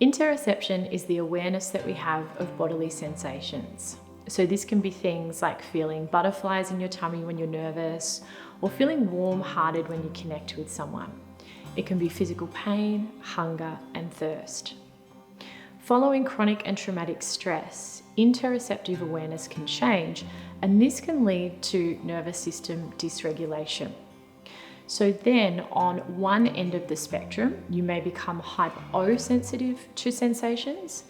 Interoception is the awareness that we have of bodily sensations. So this can be things like feeling butterflies in your tummy when you're nervous, or feeling warm-hearted when you connect with someone. It can be physical pain, hunger, and thirst. Following chronic and traumatic stress, interoceptive awareness can change, and this can lead to nervous system dysregulation. So then on one end of the spectrum, you may become hyposensitive to sensations,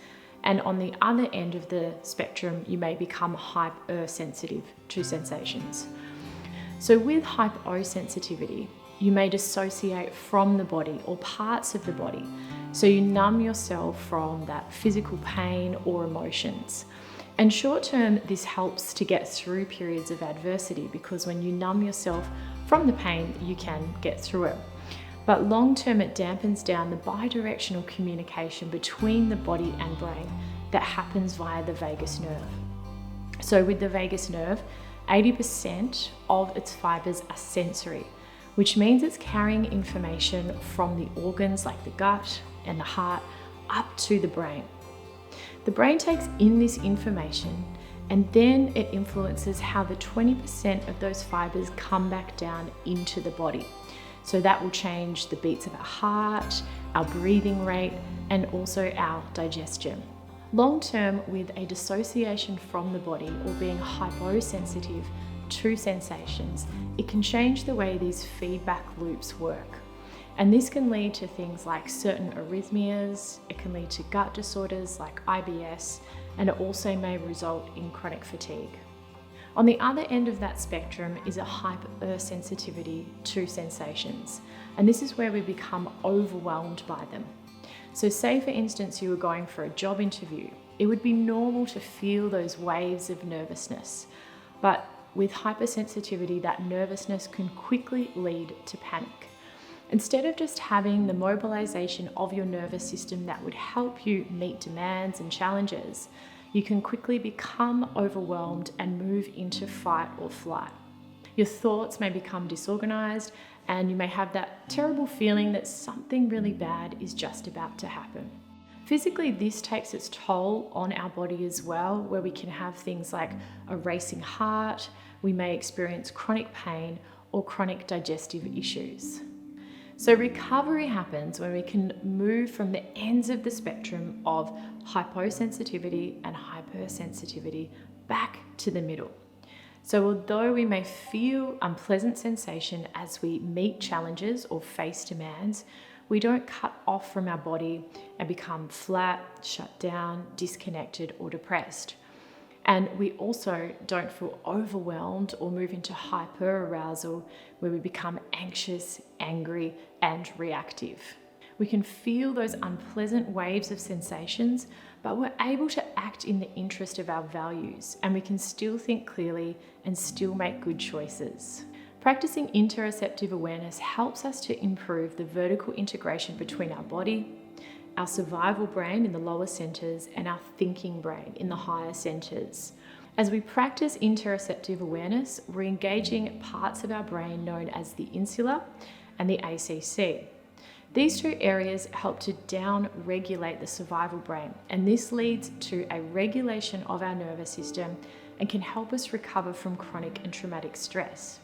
and on the other end of the spectrum, you may become hypersensitive to sensations. So with hyposensitivity, you may dissociate from the body or parts of the body. So you numb yourself from that physical pain or emotions. And short term, this helps to get through periods of adversity, because when you numb yourself from the pain, you can get through it. But long term, it dampens down the bidirectional communication between the body and brain that happens via the vagus nerve. So with the vagus nerve, 80% of its fibers are sensory, which means it's carrying information from the organs like the gut and the heart up to the brain. The brain takes in this information, and then it influences how the 20% of those fibers come back down into the body. So that will change the beats of our heart, our breathing rate, and also our digestion. Long term, with a dissociation from the body or being hyposensitive to sensations, it can change the way these feedback loops work. And this can lead to things like certain arrhythmias, it can lead to gut disorders like IBS, and it also may result in chronic fatigue. On the other end of that spectrum is a hypersensitivity to sensations, and this is where we become overwhelmed by them. So say for instance you were going for a job interview, it would be normal to feel those waves of nervousness, but with hypersensitivity, that nervousness can quickly lead to panic. Instead of just having the mobilization of your nervous system that would help you meet demands and challenges, you can quickly become overwhelmed and move into fight or flight. Your thoughts may become disorganized, and you may have that terrible feeling that something really bad is just about to happen. Physically, this takes its toll on our body as well, where we can have things like a racing heart, we may experience chronic pain or chronic digestive issues. So recovery happens when we can move from the ends of the spectrum of hyposensitivity and hypersensitivity back to the middle. So although we may feel unpleasant sensation as we meet challenges or face demands, we don't cut off from our body and become flat, shut down, disconnected, or depressed. And we also don't feel overwhelmed or move into hyperarousal, where we become anxious, angry, and reactive. We can feel those unpleasant waves of sensations, but we're able to act in the interest of our values, and we can still think clearly and still make good choices. Practicing interoceptive awareness helps us to improve the vertical integration between our body, our survival brain in the lower centers, and our thinking brain in the higher centers. As we practice interoceptive awareness, we're engaging parts of our brain known as the insula and the ACC. These two areas help to down-regulate the survival brain, and this leads to a regulation of our nervous system and can help us recover from chronic and traumatic stress.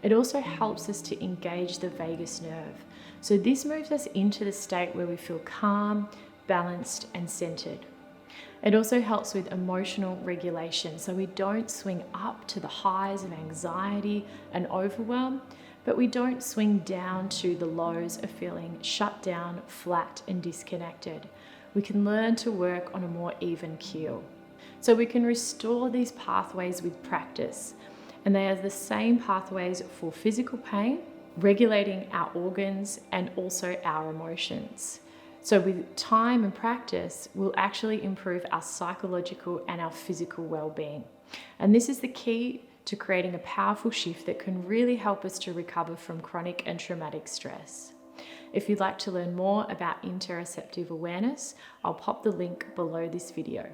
It also helps us to engage the vagus nerve. So this moves us into the state where we feel calm, balanced, and centered. It also helps with emotional regulation, so we don't swing up to the highs of anxiety and overwhelm, but we don't swing down to the lows of feeling shut down, flat, and disconnected. We can learn to work on a more even keel. So we can restore these pathways with practice, and they are the same pathways for physical pain, regulating our organs, and also our emotions. So with time and practice, we'll actually improve our psychological and our physical well-being. And this is the key to creating a powerful shift that can really help us to recover from chronic and traumatic stress. If you'd like to learn more about interoceptive awareness, I'll pop the link below this video.